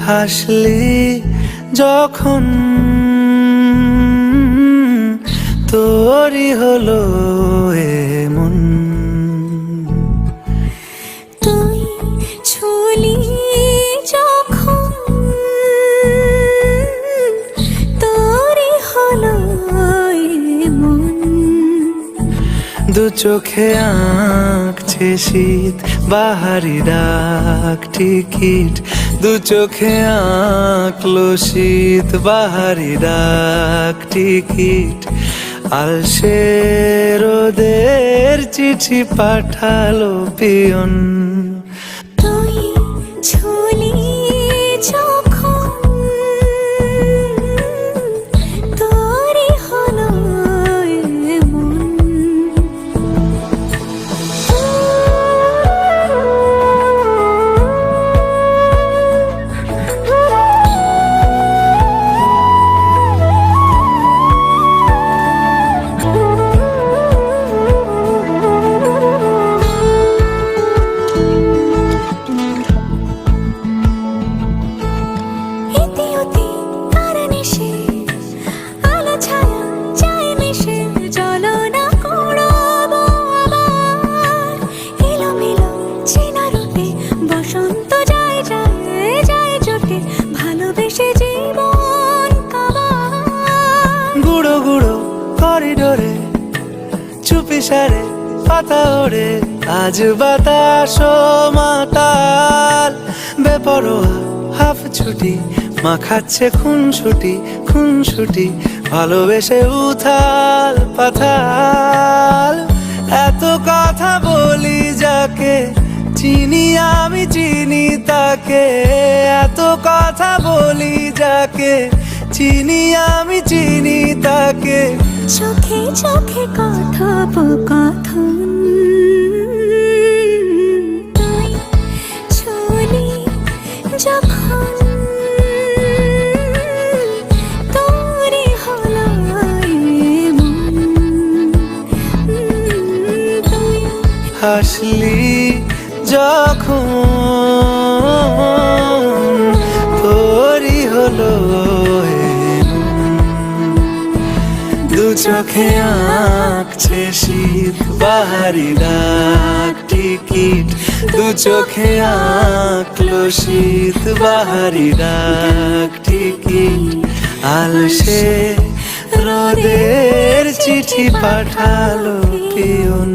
হাসলি যখন তোরই হলো এমন। তুই ছুলি যখন তোরই হলো এমন। দু চোখে আঁকছে শীত বাহারি ডাক টিকিট, দু চোখে আঁকলো শীত বাহারি ডাক টিকিট। আলসে রোদের চিঠি পাঠালো পিয়ন। তুই ছুলি যখন তোরই হলো এমন। গুঁড়ো গুঁড়ো করিডোরে চুপি সারে পাতা ওড়ে, আজ বাতাস মাতাল বেপরোয়া হাফ ছুটি মাখাচ্ছে খুনসুটি খুনসুটি, ভালোবেসে উথাল পাথাল। এত কথা বলি যাকে চিনি আমি চিনি তাকে, এত কথা বলি যাকে চিনি আমি চিনি তাকে। চোখে চোখে কথোপকথন, তুই ছুলি যখন তোরই হলো এমন। তুই হাসলি যখন তোরই হলো দু চোখে আঁকছে শীত বাহারি ডাক টিকিট, দু চোখে আঁকলো শীত বাহারি ডাক টিকিট। আলসে রোদের চিঠি পাঠালো পিয়ন।